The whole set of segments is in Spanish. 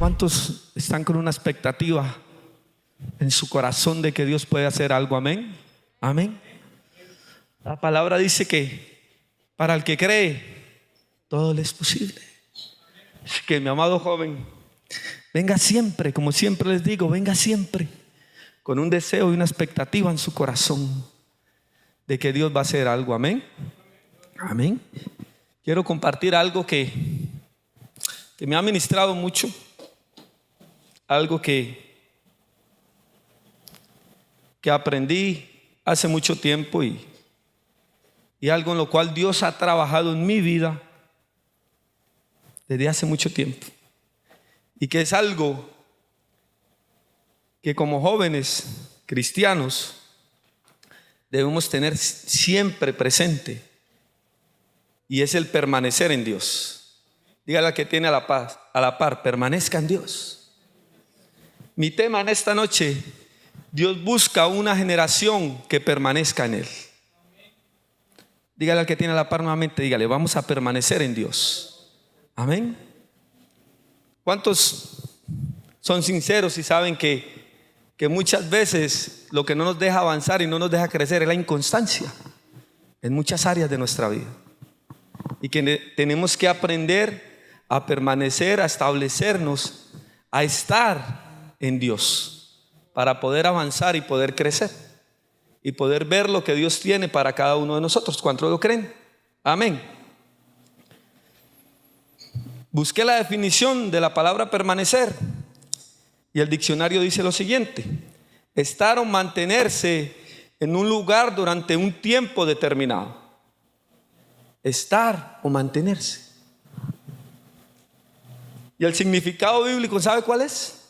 ¿Cuántos están con una expectativa en su corazón de que Dios puede hacer algo? Amén. Amén. La palabra dice que para el que cree, todo le es posible. Así que, mi amado joven, venga siempre, como siempre les digo, venga siempre con un deseo y una expectativa en su corazón de que Dios va a hacer algo. Amén. Amén. Quiero compartir algo que me ha ministrado mucho, algo que aprendí hace mucho tiempo y algo en lo cual Dios ha trabajado en mi vida desde hace mucho tiempo, y que es algo que como jóvenes cristianos debemos tener siempre presente, y es el permanecer en Dios. Dígale al que tiene a la par, permanezca en Dios. Mi tema en esta noche: Dios busca una generación que permanezca en Él. Dígale al que tiene a la par nuevamente, dígale: vamos a permanecer en Dios. Amén. ¿Cuántos son sinceros y saben que muchas veces lo que no nos deja avanzar y no nos deja crecer es la inconstancia en muchas áreas de nuestra vida? Y que tenemos que aprender a permanecer, a establecernos, a estar en Dios para poder avanzar y poder crecer y poder ver lo que Dios tiene para cada uno de nosotros. ¿Cuántos lo creen? Amén. Busqué la definición de la palabra permanecer y el diccionario dice lo siguiente: estar o mantenerse en un lugar durante un tiempo determinado. Estar o mantenerse. Y el significado bíblico, ¿sabe cuál es?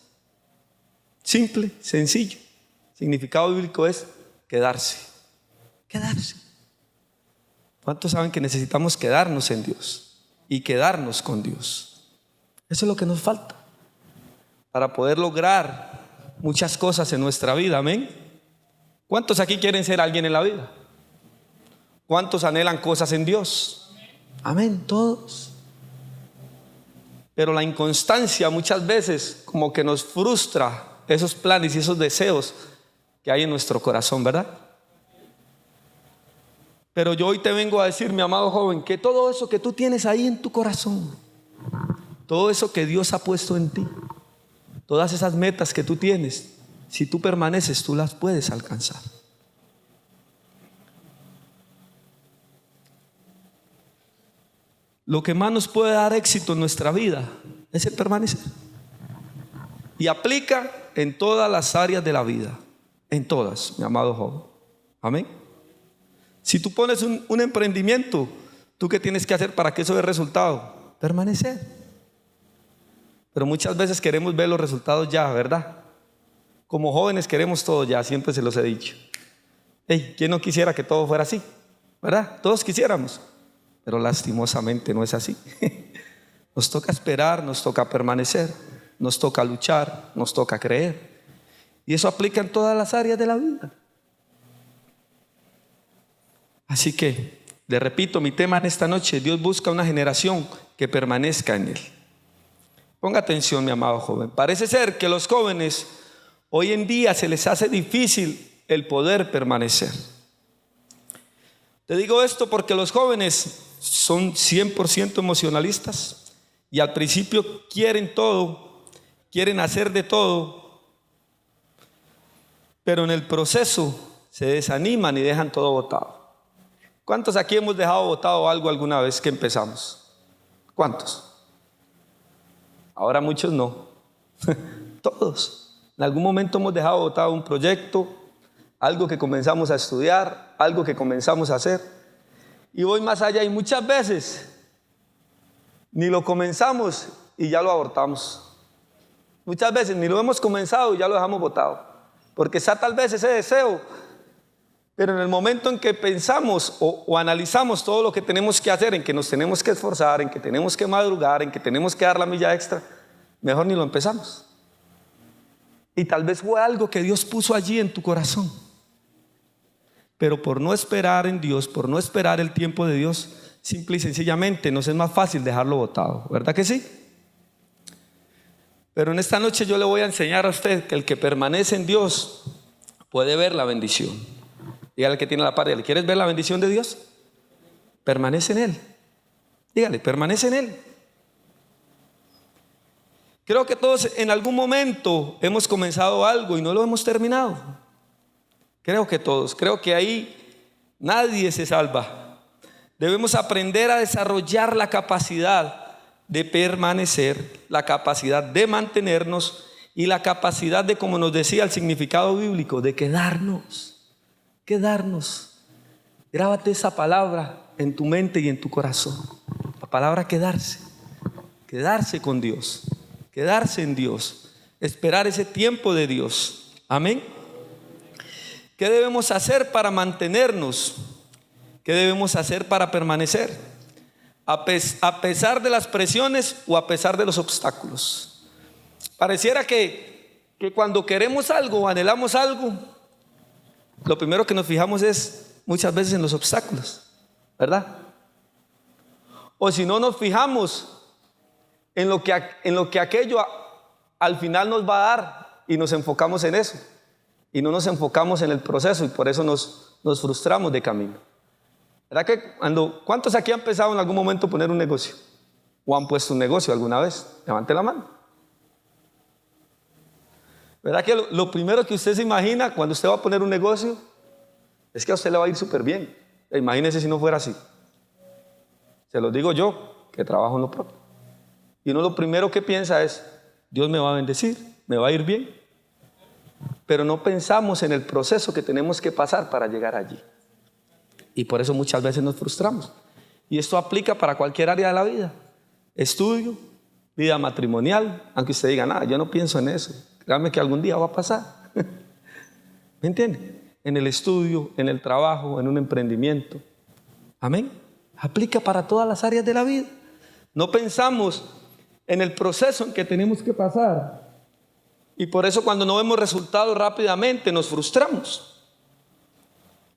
Simple, sencillo. El significado bíblico es quedarse. Quedarse. ¿Cuántos saben que necesitamos quedarnos en Dios y quedarnos con Dios? Eso es lo que nos falta para poder lograr muchas cosas en nuestra vida. Amén. ¿Cuántos aquí quieren ser alguien en la vida? ¿Cuántos anhelan cosas en Dios? Amén, todos. Pero la inconstancia muchas veces como que nos frustra esos planes y esos deseos que hay en nuestro corazón, ¿verdad? Pero yo hoy te vengo a decir, mi amado joven, que todo eso que tú tienes ahí en tu corazón, todo eso que Dios ha puesto en ti, todas esas metas que tú tienes, si tú permaneces, tú las puedes alcanzar. Lo que más nos puede dar éxito en nuestra vida es el permanecer. Y aplica en todas las áreas de la vida. En todas, mi amado joven. Amén. Si tú pones un emprendimiento, ¿tú qué tienes que hacer para que eso dé resultado? Permanecer. Pero muchas veces queremos ver los resultados ya, ¿verdad? Como jóvenes queremos todo ya, siempre se los he dicho. Hey, ¿quién no quisiera que todo fuera así? ¿Verdad? Todos quisiéramos. Pero lastimosamente no es así. Nos toca esperar, nos toca permanecer, nos toca luchar, nos toca creer. Y eso aplica en todas las áreas de la vida. Así que, le repito, mi tema en esta noche: Dios busca una generación que permanezca en Él. Ponga atención, mi amado joven. Parece ser que los jóvenes hoy en día se les hace difícil el poder permanecer. Te digo esto porque los jóvenes son 100% emocionalistas y al principio quieren todo, quieren hacer de todo, pero en el proceso se desaniman y dejan todo botado. ¿Cuántos aquí hemos dejado botado algo alguna vez que empezamos? ¿Cuántos? Ahora muchos no. Todos. En algún momento hemos dejado botado un proyecto, algo que comenzamos a estudiar, algo que comenzamos a hacer. Y voy más allá, y muchas veces ni lo comenzamos y ya lo abortamos. Muchas veces ni lo hemos comenzado y ya lo dejamos botado, porque está tal vez ese deseo, pero en el momento en que pensamos o analizamos todo lo que tenemos que hacer, en que nos tenemos que esforzar, en que tenemos que madrugar, en que tenemos que dar la milla extra, mejor ni lo empezamos. Y tal vez fue algo que Dios puso allí en tu corazón, pero por no esperar en Dios, por no esperar el tiempo de Dios, simple y sencillamente nos es más fácil dejarlo botado, ¿verdad que sí? Pero en esta noche yo le voy a enseñar a usted que el que permanece en Dios puede ver la bendición. Dígale al que tiene la par, ¿le quieres ver la bendición de Dios? Permanece en Él. Dígale, permanece en Él. Creo que todos en algún momento hemos comenzado algo y no lo hemos terminado. Creo que todos, creo que ahí nadie se salva. Debemos aprender a desarrollar la capacidad de permanecer, la capacidad de mantenernos y la capacidad de, como nos decía el significado bíblico, de quedarnos. Grábate esa palabra en tu mente y en tu corazón. La palabra quedarse con Dios, quedarse en Dios, esperar ese tiempo de Dios. Amén. ¿Qué debemos hacer para mantenernos? ¿Qué debemos hacer para permanecer? A pesar de las presiones o a pesar de los obstáculos. Pareciera que cuando queremos algo o anhelamos algo, lo primero que nos fijamos es muchas veces en los obstáculos, ¿verdad? O si no, nos fijamos en lo que aquello al final nos va a dar y nos enfocamos en eso y no nos enfocamos en el proceso y por eso nos frustramos de camino. ¿Verdad que cuántos aquí han empezado en algún momento a poner un negocio? ¿O han puesto un negocio alguna vez? Levante la mano. ¿Verdad que lo primero que usted se imagina cuando usted va a poner un negocio es que a usted le va a ir súper bien? Imagínese si no fuera así. Se lo digo yo, que trabajo en lo propio. Y uno lo primero que piensa es, Dios me va a bendecir, me va a ir bien. Pero no pensamos en el proceso que tenemos que pasar para llegar allí. Y por eso muchas veces nos frustramos. Y esto aplica para cualquier área de la vida. Estudio, vida matrimonial, aunque usted diga, nada, yo no pienso en eso. Créame que algún día va a pasar. ¿Me entiende? En el estudio, en el trabajo, en un emprendimiento. Amén. Aplica para todas las áreas de la vida. No pensamos en el proceso en que tenemos que pasar. Y por eso cuando no vemos resultados rápidamente nos frustramos.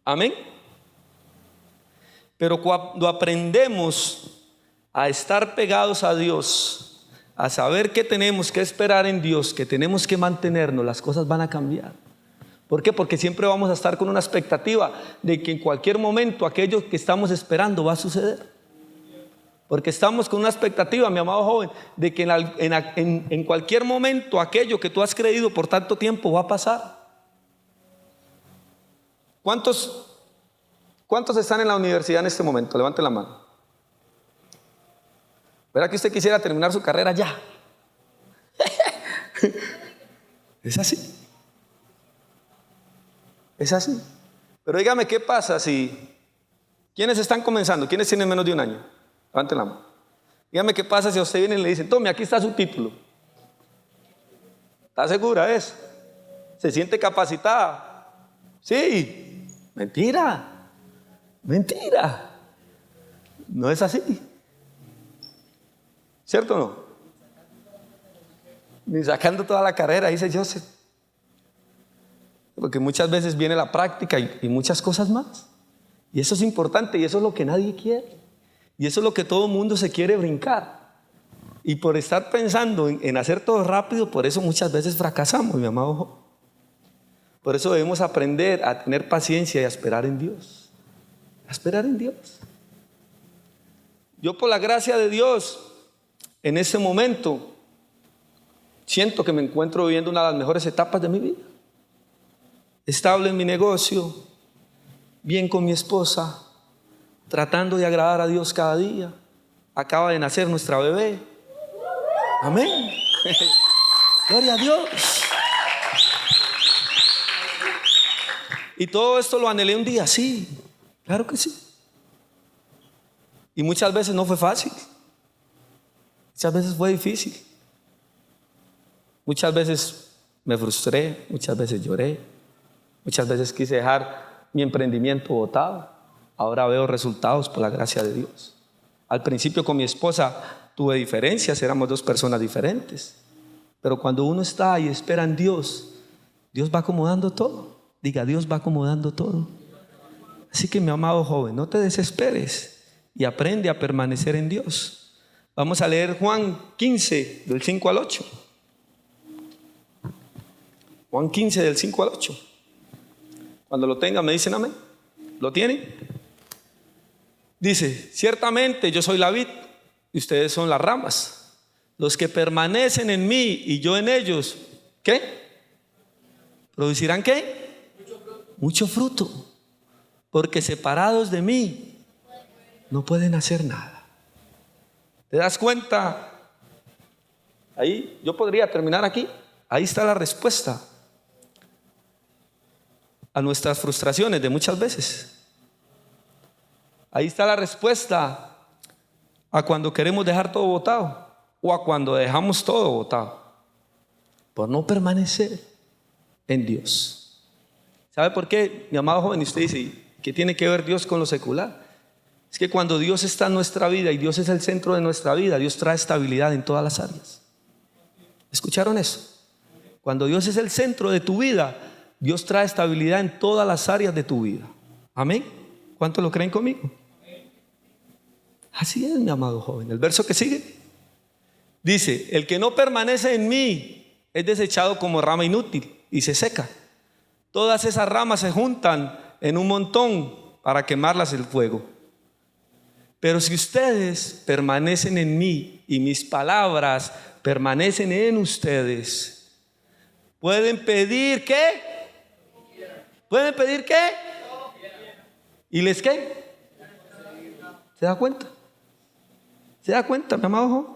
Amén. Pero cuando aprendemos a estar pegados a Dios, a saber que tenemos que esperar en Dios, que tenemos que mantenernos, las cosas van a cambiar. ¿Por qué? Porque siempre vamos a estar con una expectativa de que en cualquier momento aquello que estamos esperando va a suceder. Porque estamos con una expectativa, mi amado joven, de que en cualquier momento aquello que tú has creído por tanto tiempo va a pasar. ¿Cuántos están en la universidad en este momento? Levante la mano. ¿Verdad que usted quisiera terminar su carrera ya? Es así. Es así. Pero dígame, ¿qué pasa si... ¿Quiénes están comenzando? ¿Quiénes tienen menos de un año? Levanten la mano. Dígame, ¿qué pasa si a usted viene y le dicen, tome, aquí está su título? ¿Está segura de eso? ¿Se siente capacitada? Sí. Mentira. No es así. ¿Cierto o no? Ni sacando toda la carrera, dice Joseph. Porque muchas veces viene la práctica y muchas cosas más. Y eso es importante y eso es lo que nadie quiere. Y eso es lo que todo el mundo se quiere brincar. Y por estar pensando en hacer todo rápido, por eso muchas veces fracasamos, mi amado. Por eso debemos aprender a tener paciencia y a esperar en Dios. A esperar en Dios. Yo, por la gracia de Dios, en este momento siento que me encuentro viviendo una de las mejores etapas de mi vida. Estable en mi negocio, bien con mi esposa, tratando de agradar a Dios cada día. Acaba de nacer nuestra bebé. Amén. Gloria a Dios. Y todo esto lo anhelé un día, sí, claro que sí. Y muchas veces no fue fácil. Muchas veces fue difícil. Muchas veces me frustré, muchas veces lloré, muchas veces quise dejar mi emprendimiento botado. Ahora veo resultados por la gracia de Dios. Al principio con mi esposa tuve diferencias, éramos dos personas diferentes. Pero cuando uno está y espera en Dios, Dios va acomodando todo. Diga, Dios va acomodando todo. Así que mi amado joven, no te desesperes y aprende a permanecer en Dios. Vamos a leer Juan 15, del 5 al 8. Juan 15 del 5 al 8. Cuando lo tengan me dicen amén. ¿Lo tienen? Dice, ciertamente yo soy la vid y ustedes son las ramas. Los que permanecen en mí y yo en ellos, ¿qué? ¿Producirán qué? Mucho fruto. Porque separados de mí no pueden hacer nada. ¿Te das cuenta? Ahí yo podría terminar aquí. Ahí está la respuesta a nuestras frustraciones de muchas veces. Ahí está la respuesta a cuando queremos dejar todo botado o a cuando dejamos todo botado por no permanecer en Dios. ¿Sabe por qué, mi amado joven? Y usted dice, ¿qué tiene que ver Dios con lo secular? Es que cuando Dios está en nuestra vida y Dios es el centro de nuestra vida, Dios trae estabilidad en todas las áreas. ¿Escucharon eso? Cuando Dios es el centro de tu vida, Dios trae estabilidad en todas las áreas de tu vida. ¿Amén? ¿Cuántos lo creen conmigo? Así es, mi amado joven. El verso que sigue dice, el que no permanece en mí es desechado como rama inútil y se seca. Todas esas ramas se juntan en un montón para quemarlas el fuego. Pero si ustedes permanecen en mí y mis palabras permanecen en ustedes, ¿pueden pedir qué? ¿Pueden pedir qué? ¿Y les qué? ¿Se da cuenta? ¿Se da cuenta, mi amado joven?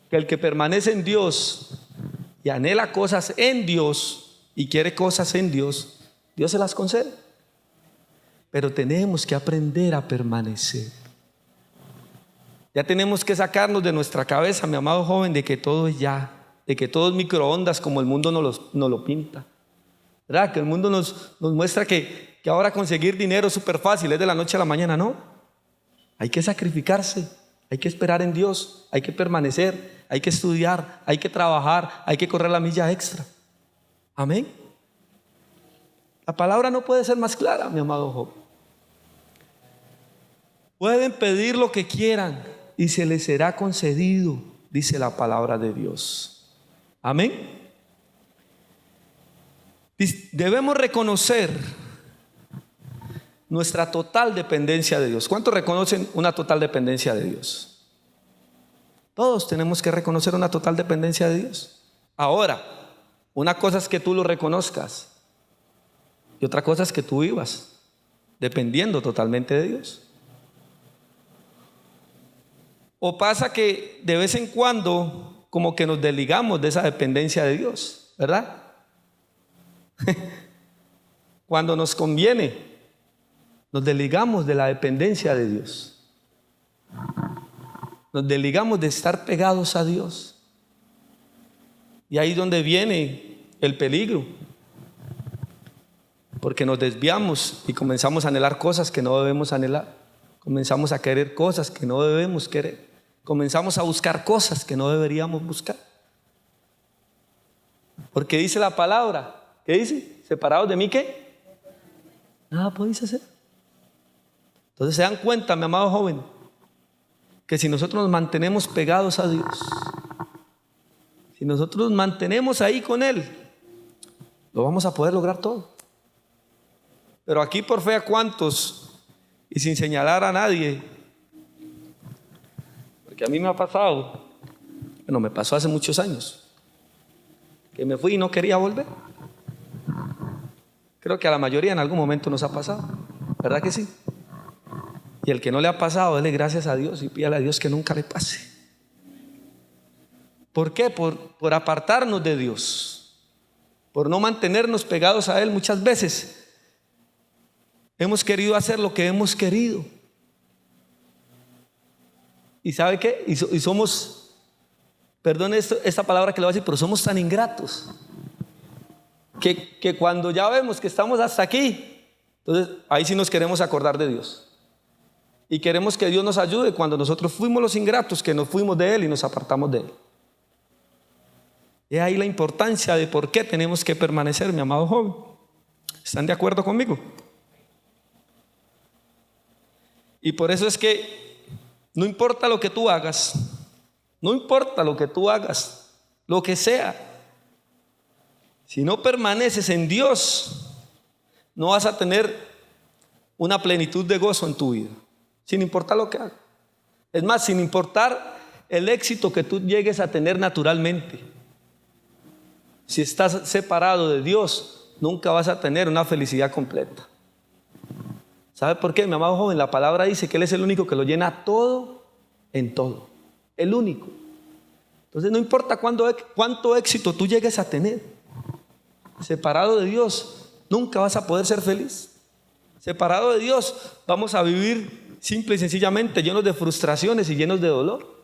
Que el que permanece en Dios y anhela cosas en Dios y quiere cosas en Dios, Dios se las concede. Pero tenemos que aprender a permanecer. Ya tenemos que sacarnos de nuestra cabeza, mi amado joven, de que todo es ya, de que todo es microondas como el mundo nos lo pinta. ¿Verdad? Que el mundo nos muestra que ahora conseguir dinero es súper fácil, es de la noche a la mañana. No, hay que sacrificarse, hay que esperar en Dios, hay que permanecer, hay que estudiar, hay que trabajar, hay que correr la milla extra. Amén. La palabra no puede ser más clara, mi amado joven. Pueden pedir lo que quieran y se les será concedido, dice la palabra de Dios. Amén. Debemos reconocer nuestra total dependencia de Dios. ¿Cuántos reconocen una total dependencia de Dios? Todos tenemos que reconocer una total dependencia de Dios. Ahora, una cosa es que tú lo reconozcas y otra cosa es que tú vivas dependiendo totalmente de Dios. O pasa que de vez en cuando como que nos desligamos de esa dependencia de Dios, ¿verdad? Cuando nos conviene, nos desligamos de la dependencia de Dios. Nos desligamos de estar pegados a Dios. Y ahí es donde viene el peligro. Porque nos desviamos y comenzamos a anhelar cosas que no debemos anhelar. Comenzamos a querer cosas que no debemos querer. Comenzamos a buscar cosas que no deberíamos buscar. Porque dice la palabra, ¿qué dice? Separados de mí, ¿qué? Nada podéis hacer. Entonces se dan cuenta, mi amado joven, que si nosotros nos mantenemos pegados a Dios, si nosotros nos mantenemos ahí con Él, lo vamos a poder lograr todo. Pero aquí por fe a cuántos, y sin señalar a nadie, porque a mí me ha pasado, bueno, me pasó hace muchos años, que me fui y no quería volver. Creo que a la mayoría en algún momento nos ha pasado, ¿verdad que sí? Y el que no le ha pasado, dele gracias a Dios y pídale a Dios que nunca le pase. ¿Por qué? Por apartarnos de Dios, por no mantenernos pegados a Él. Muchas veces hemos querido hacer lo que hemos querido. ¿Y sabe qué? Y somos, perdone esta palabra que le voy a decir, pero somos tan ingratos que cuando ya vemos que estamos hasta aquí, entonces ahí sí nos queremos acordar de Dios. Y queremos que Dios nos ayude cuando nosotros fuimos los ingratos, que nos fuimos de Él y nos apartamos de Él. Y ahí la importancia de por qué tenemos que permanecer, mi amado joven. ¿Están de acuerdo conmigo? Y por eso es que no importa lo que tú hagas, no importa lo que tú hagas, lo que sea, Si no permaneces en Dios, no vas a tener una plenitud de gozo en tu vida, sin importar lo que hagas. Es más, sin importar el éxito que tú llegues a tener naturalmente. Si estás separado de Dios, nunca vas a tener una felicidad completa. ¿Sabe por qué, mi amado joven? La palabra dice que Él es el único que lo llena todo en todo. El único. Entonces no importa cuánto éxito tú llegues a tener, separado de Dios, nunca vas a poder ser feliz. Separado de Dios, vamos a vivir simple y sencillamente llenos de frustraciones y llenos de dolor.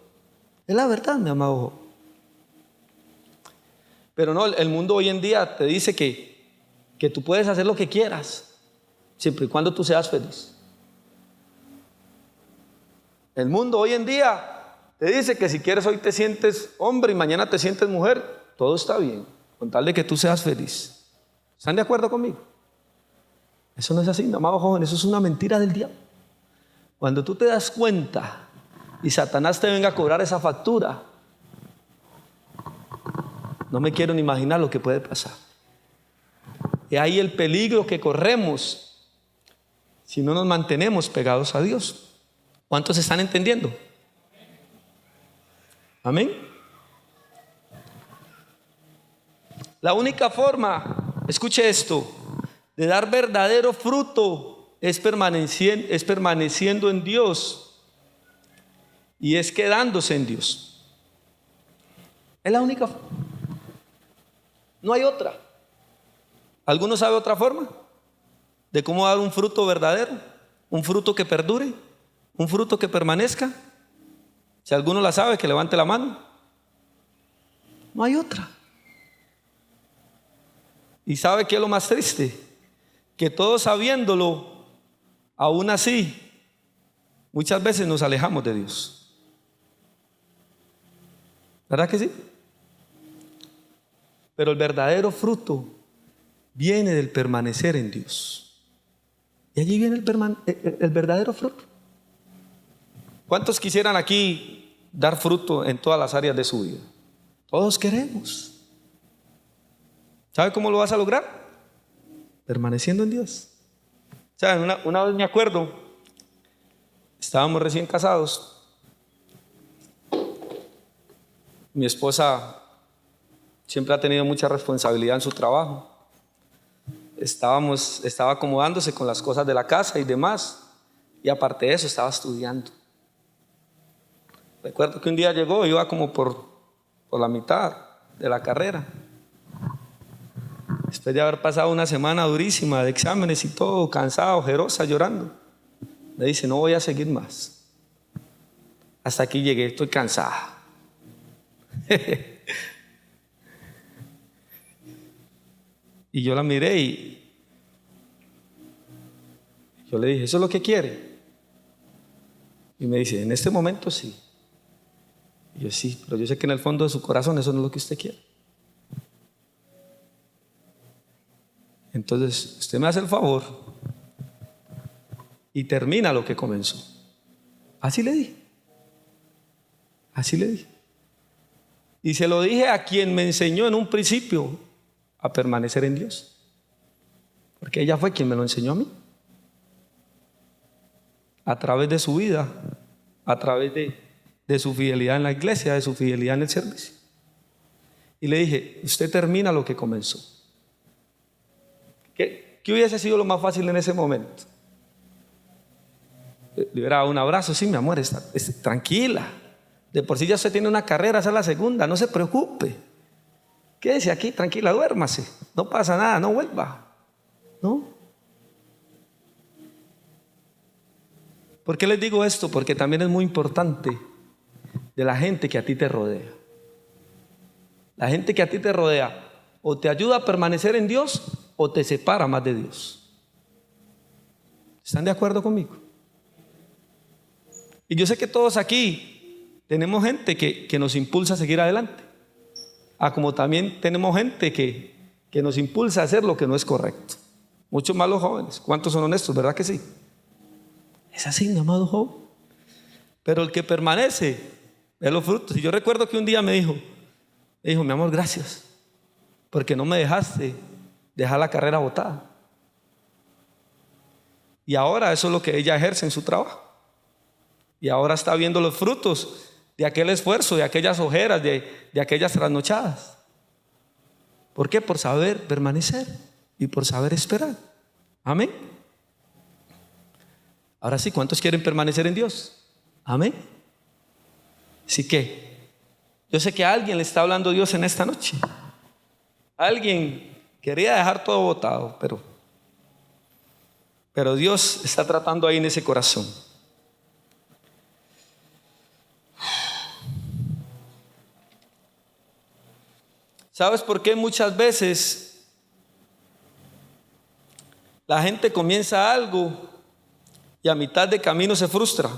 Es la verdad, mi amado joven. Pero no, el mundo hoy en día te dice que tú puedes hacer lo que quieras, siempre y cuando tú seas feliz. El mundo hoy en día te dice que si quieres hoy te sientes hombre y mañana te sientes mujer, todo está bien, con tal de que tú seas feliz. ¿Están de acuerdo conmigo? Eso no es así, mi amado joven, eso es una mentira del diablo. Cuando tú te das cuenta y Satanás te venga a cobrar esa factura, no me quiero ni imaginar lo que puede pasar. Y ahí el peligro que corremos si no nos mantenemos pegados a Dios. ¿Cuántos están entendiendo? Amén. La única forma, escuche esto, de dar verdadero fruto es permaneciendo en Dios y es quedándose en Dios. Es la única forma. No hay otra. ¿Alguno sabe otra forma de cómo dar un fruto verdadero? Un fruto que perdure, un fruto que permanezca. Si alguno la sabe, que levante la mano. No hay otra. ¿Y sabe qué es lo más triste? Que todos sabiéndolo, aún así, muchas veces nos alejamos de Dios. ¿Verdad que sí? Pero el verdadero fruto viene del permanecer en Dios. Y allí viene el verdadero fruto. ¿Cuántos quisieran aquí dar fruto en todas las áreas de su vida? Todos queremos. ¿Sabe cómo lo vas a lograr? Permaneciendo en Dios. ¿Saben? Una vez me acuerdo, estábamos recién casados. Mi esposa siempre ha tenido mucha responsabilidad en su trabajo. Estaba acomodándose con las cosas de la casa y demás. Y aparte de eso, estaba estudiando. Recuerdo que un día llegó, iba como por la mitad de la carrera. Después de haber pasado una semana durísima de exámenes y todo, cansada, ojerosa, llorando, me dice: no voy a seguir más. Hasta aquí llegué, estoy cansada. Y yo la miré y yo le dije: ¿eso es lo que quiere? Y me dice: en este momento sí. Y yo: sí, pero yo sé que en el fondo de su corazón eso no es lo que usted quiere. Entonces usted me hace el favor y termina lo que comenzó. Así le dije. Así le dije. Y se lo dije a quien me enseñó en un principio a permanecer en Dios, porque ella fue quien me lo enseñó a mí, a través de su vida, a través de su fidelidad en la iglesia, de su fidelidad en el servicio. Y le dije: usted termina lo que comenzó. ¿Qué hubiese sido lo más fácil en ese momento? Le hubiera dado un abrazo: sí, mi amor, tranquila, de por sí ya usted tiene una carrera, esa es la segunda, no se preocupe, quédese aquí, tranquila, duérmase, no pasa nada, no vuelva. ¿No? ¿Por qué les digo esto? Porque también es muy importante de la gente que a ti te rodea. La gente que a ti te rodea o te ayuda a permanecer en Dios o te separa más de Dios. ¿Están de acuerdo conmigo? Y yo sé que todos aquí tenemos gente que nos impulsa a seguir adelante. Como también tenemos gente que nos impulsa a hacer lo que no es correcto. Mucho más los jóvenes. ¿Cuántos son honestos? ¿Verdad que sí? Es así, mi amado joven. Pero el que permanece ve los frutos. Y yo recuerdo que un día me dijo: mi amor, gracias porque no me dejaste dejar la carrera botada. Y ahora eso es lo que ella ejerce en su trabajo. Y ahora está viendo los frutos de aquel esfuerzo, de aquellas ojeras, de aquellas trasnochadas. ¿Por qué? Por saber permanecer y por saber esperar. Amén. Ahora sí, ¿cuántos quieren permanecer en Dios? Amén. Así que yo sé que a alguien le está hablando Dios en esta noche. Alguien quería dejar todo botado, pero Dios está tratando ahí en ese corazón. ¿Sabes por qué muchas veces la gente comienza algo y a mitad de camino se frustra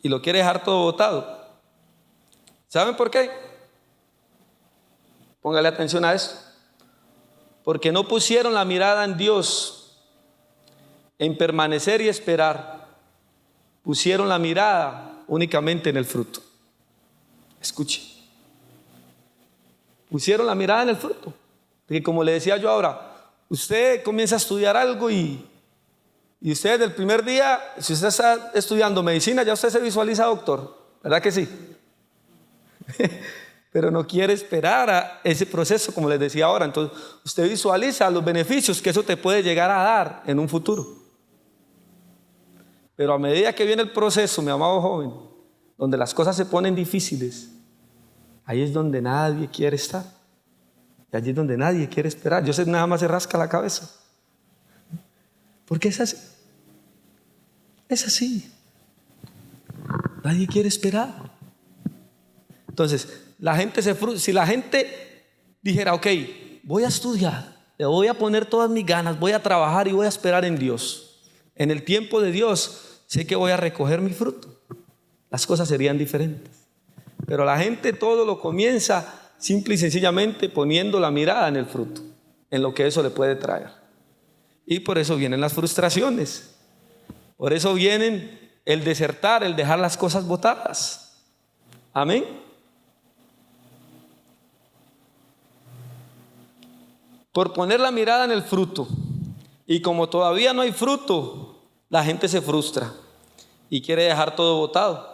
y lo quiere dejar todo botado? ¿Saben por qué? Póngale atención a eso. Porque no pusieron la mirada en Dios, en permanecer y esperar. Pusieron la mirada únicamente en el fruto. Escuche. Pusieron la mirada en el fruto. Porque como le decía yo ahora, usted comienza a estudiar algo y usted del primer día, si usted está estudiando medicina, ya usted se visualiza doctor, ¿verdad que sí? Pero no quiere esperar a ese proceso, como les decía ahora. Entonces usted visualiza los beneficios que eso te puede llegar a dar en un futuro. Pero a medida que viene el proceso, mi amado joven, donde las cosas se ponen difíciles, ahí es donde nadie quiere estar. Y allí es donde nadie quiere esperar. Yo sé, nada más se rasca la cabeza. Porque es así. Es así. Nadie quiere esperar. Entonces, la gente se frustra. Si la gente dijera, ok, voy a estudiar, le voy a poner todas mis ganas, voy a trabajar y voy a esperar en Dios. En el tiempo de Dios, sé que voy a recoger mi fruto. Las cosas serían diferentes. Pero la gente todo lo comienza simple y sencillamente poniendo la mirada en el fruto, en lo que eso le puede traer. Y por eso vienen las frustraciones. Por eso vienen el desertar, el dejar las cosas botadas. Amén. Por poner la mirada en el fruto. Y como todavía no hay fruto, la gente se frustra y quiere dejar todo botado.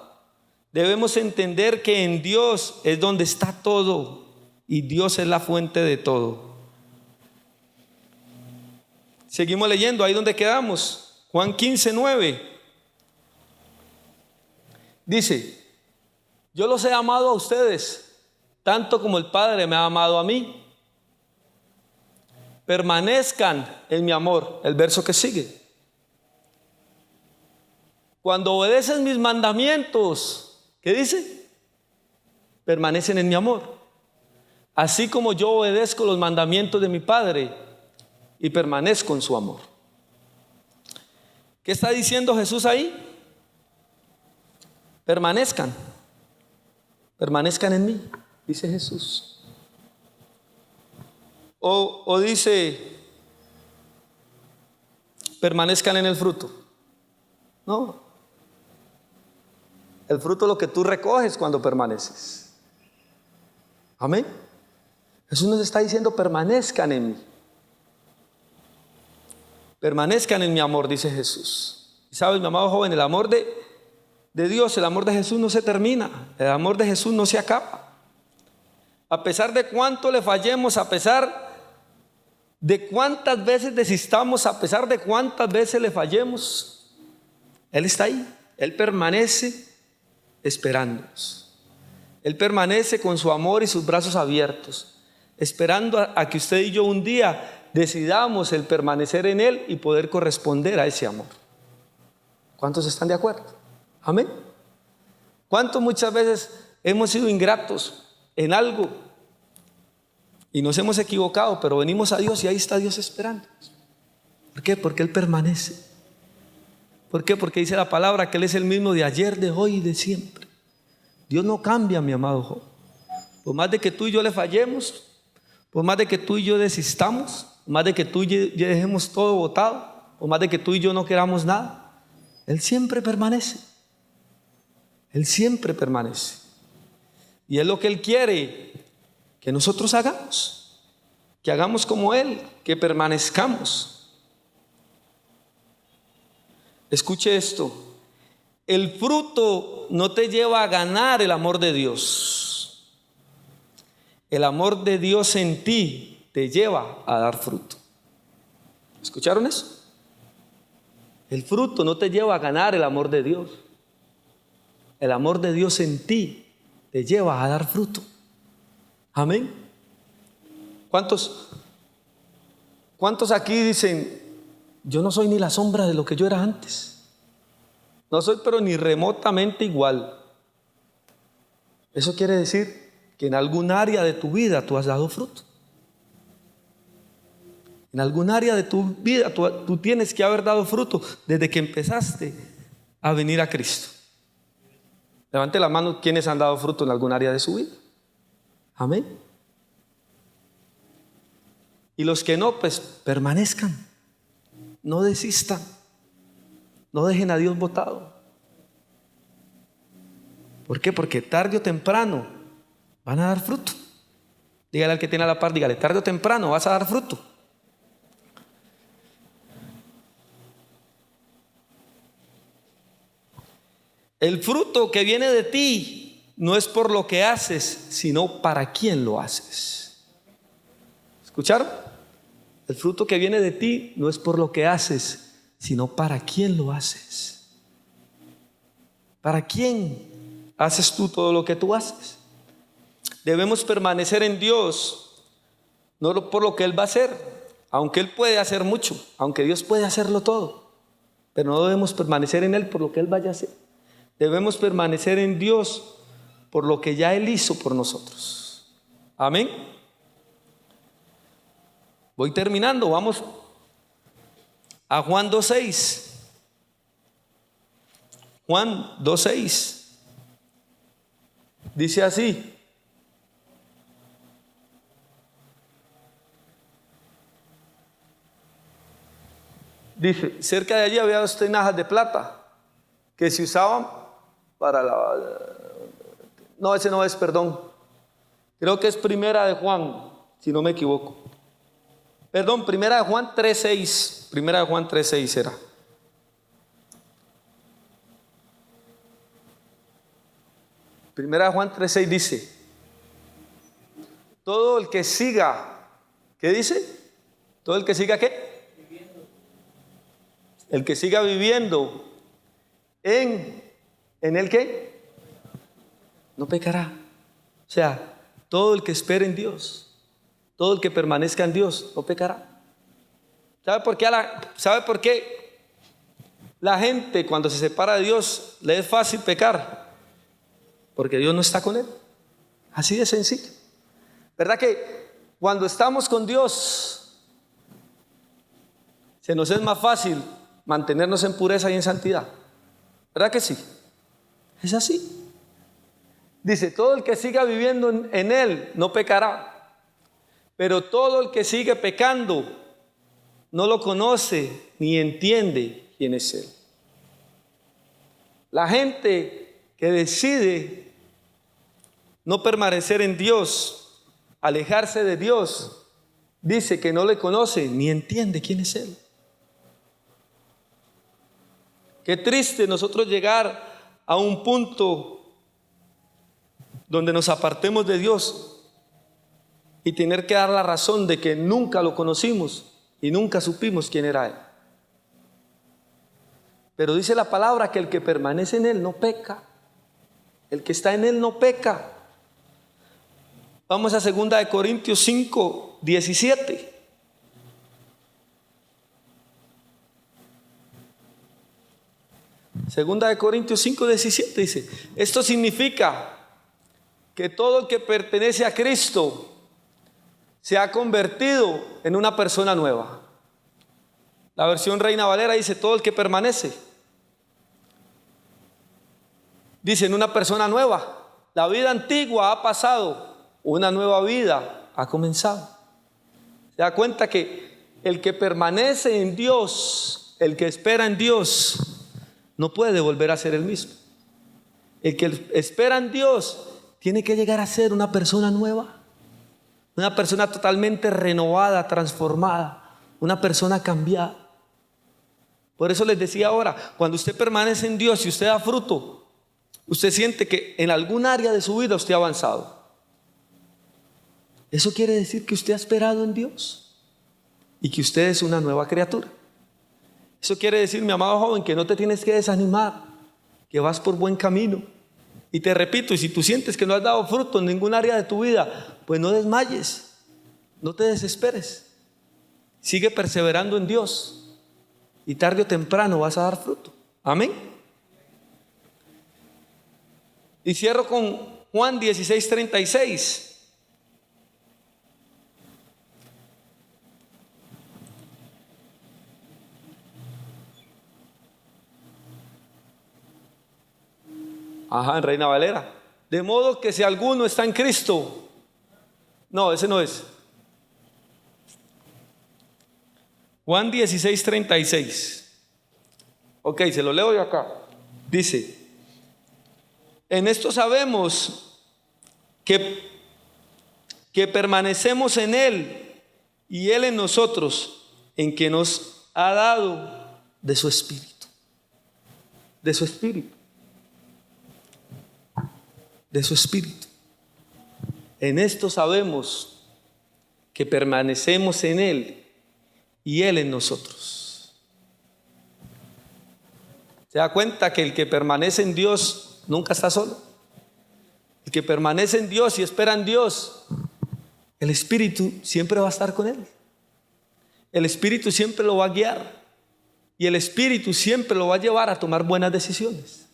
Debemos entender que en Dios es donde está todo y Dios es la fuente de todo. Seguimos leyendo, ahí donde quedamos. Juan 15:9 dice: yo los he amado a ustedes tanto como el Padre me ha amado a mí. Permanezcan en mi amor. El verso que sigue: cuando obedecen mis mandamientos, ¿qué dice? Permanecen en mi amor, así como yo obedezco los mandamientos de mi Padre y permanezco en su amor. ¿Qué está diciendo Jesús ahí? Permanezcan en mí, dice Jesús. O dice, permanezcan en el fruto. No. El fruto es lo que tú recoges cuando permaneces. Amén. Jesús nos está diciendo, permanezcan en mí. Permanezcan en mi amor, dice Jesús. Y sabes, mi amado joven, el amor de Dios, el amor de Jesús no se termina. El amor de Jesús no se acaba. A pesar de cuánto le fallemos, a pesar de cuántas veces desistamos, a pesar de cuántas veces le fallemos, Él está ahí. Él permanece esperándonos. Él permanece con su amor y sus brazos abiertos, esperando a que usted y yo un día decidamos el permanecer en Él y poder corresponder a ese amor. ¿Cuántos están de acuerdo? Amén. ¿Cuántos muchas veces hemos sido ingratos en algo y nos hemos equivocado, pero venimos a Dios y ahí está Dios esperándonos? ¿Por qué? Porque Él permanece. ¿Por qué? Porque dice la palabra que Él es el mismo de ayer, de hoy y de siempre. Dios no cambia, mi amado joven. Por más de que tú y yo le fallemos, por más de que tú y yo desistamos, por más de que tú y yo dejemos todo botado, por más de que tú y yo no queramos nada, Él siempre permanece. Él siempre permanece. Y es lo que Él quiere que nosotros hagamos. que hagamos como Él, que permanezcamos. Escuche esto: el fruto no te lleva a ganar el amor de Dios. El amor de Dios en ti te lleva a dar fruto. ¿Escucharon eso? El fruto no te lleva a ganar el amor de Dios. El amor de Dios en ti te lleva a dar fruto. Amén. ¿Cuántos aquí dicen: yo no soy ni la sombra de lo que yo era antes? No soy, pero ni remotamente igual. Eso quiere decir que en algún área de tu vida tú has dado fruto. En algún área de tu vida tú tienes que haber dado fruto desde que empezaste a venir a Cristo. Levante la mano quienes han dado fruto en algún área de su vida. Amén. Y los que no, pues permanezcan. No desistan. No dejen a Dios botado. ¿Por qué? Porque tarde o temprano van a dar fruto. Dígale al que tiene a la par, dígale: tarde o temprano vas a dar fruto. El fruto que viene de ti no es por lo que haces, sino para quién lo haces. ¿Escucharon? El fruto que viene de ti no es por lo que haces, sino para quién lo haces. ¿Para quién haces tú todo lo que tú haces? Debemos permanecer en Dios, no por lo que Él va a hacer, aunque Él puede hacer mucho, aunque Dios puede hacerlo todo, pero no debemos permanecer en Él por lo que Él vaya a hacer. Debemos permanecer en Dios por lo que ya Él hizo por nosotros. Amén. Voy terminando, vamos a Juan 2:6. Juan 2:6 dice así: dice, cerca de allí había 2 tinajas de plata que se usaban para no, ese no es, perdón. Creo que es Primera de Juan, si no me equivoco. Perdón, Primera de Juan 3:6. Primera de Juan 3:6 era. Primera de Juan 3:6 dice: todo el que siga, ¿qué dice? Todo el que siga, ¿qué? Viviendo. El que siga viviendo en el ¿qué? No pecará. O sea, todo el que espere en Dios, todo el que permanezca en Dios, no pecará. ¿Sabe por qué la gente cuando se separa de Dios le es fácil pecar? Porque Dios no está con él. Así de sencillo. ¿Verdad que cuando estamos con Dios se nos es más fácil mantenernos en pureza y en santidad? ¿Verdad que sí? Es así. Dice, todo el que siga viviendo en Él no pecará, pero todo el que sigue pecando no lo conoce ni entiende quién es Él. La gente que decide no permanecer en Dios, alejarse de Dios, dice que no le conoce ni entiende quién es Él. Qué triste nosotros llegar a un punto donde nos apartemos de Dios y tener que dar la razón de que nunca lo conocimos y nunca supimos quién era Él. Pero dice la palabra que el que permanece en Él no peca. El que está en Él no peca. Vamos a 2 Corintios 5:17. Segunda de Corintios 5:17 dice: esto significa que todo el que pertenece a Cristo se ha convertido en una persona nueva. La versión Reina Valera dice: todo el que permanece. Dice: en una persona nueva. La vida antigua ha pasado, una nueva vida ha comenzado. Se da cuenta que el que permanece en Dios, el que espera en Dios, no puede volver a ser el mismo. El que espera en Dios tiene que llegar a ser una persona nueva. una persona totalmente renovada, transformada, una persona cambiada. Por eso les decía ahora, cuando usted permanece en Dios y usted da fruto, usted siente que en algún área de su vida usted ha avanzado. Eso quiere decir que usted ha esperado en Dios y que usted es una nueva criatura. Eso quiere decir, mi amado joven, que no te tienes que desanimar, que vas por buen camino. Y te repito, y si tú sientes que no has dado fruto en ningún área de tu vida, pues no desmayes, no te desesperes. Sigue perseverando en Dios y tarde o temprano vas a dar fruto. Amén. Y cierro con Juan 16:36. En Reina Valera. De modo que si alguno está en Cristo. No, ese no es. Juan 16:36. Ok, se lo leo yo acá. Dice: en esto sabemos que permanecemos en Él y Él en nosotros, en que nos ha dado de su Espíritu. De su Espíritu. De su Espíritu. En esto sabemos que permanecemos en Él y Él en nosotros. ¿Se da cuenta que el que permanece en Dios nunca está solo? El que permanece en Dios y espera en Dios, el Espíritu siempre va a estar con él. El Espíritu siempre lo va a guiar y el Espíritu siempre lo va a llevar a tomar buenas decisiones.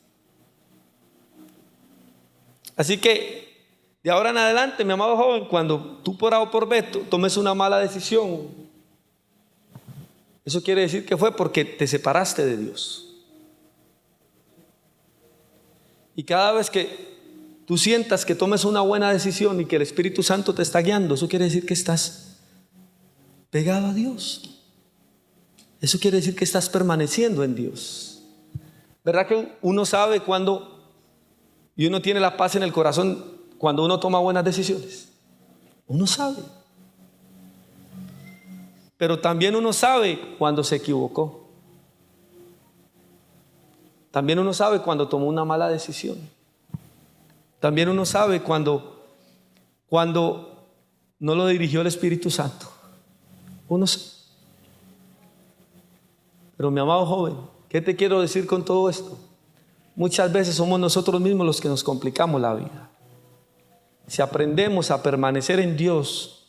Así que de ahora en adelante, mi amado joven, cuando tú por A o por B tomes una mala decisión, eso quiere decir que fue porque te separaste de Dios. Y cada vez que tú sientas que tomes una buena decisión y que el Espíritu Santo te está guiando, eso quiere decir que estás pegado a Dios. Eso quiere decir que estás permaneciendo en Dios. ¿Verdad que uno sabe cuando y uno tiene la paz en el corazón cuando uno toma buenas decisiones? Uno sabe. Pero también uno sabe cuando se equivocó. También uno sabe cuando tomó una mala decisión. También uno sabe cuando no lo dirigió el Espíritu Santo. Uno sabe. Pero mi amado joven, ¿qué te quiero decir con todo esto? Muchas veces somos nosotros mismos los que nos complicamos la vida. Si aprendemos a permanecer en Dios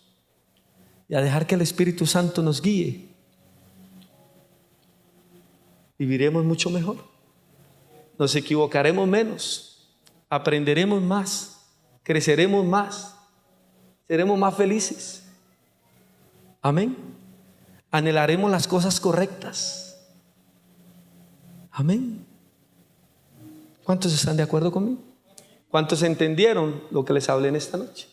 y a dejar que el Espíritu Santo nos guíe, viviremos mucho mejor. Nos equivocaremos menos, aprenderemos más, creceremos más, seremos más felices. Amén. Anhelaremos las cosas correctas. Amén. ¿Cuántos están de acuerdo conmigo? ¿Cuántos entendieron lo que les hablé en esta noche?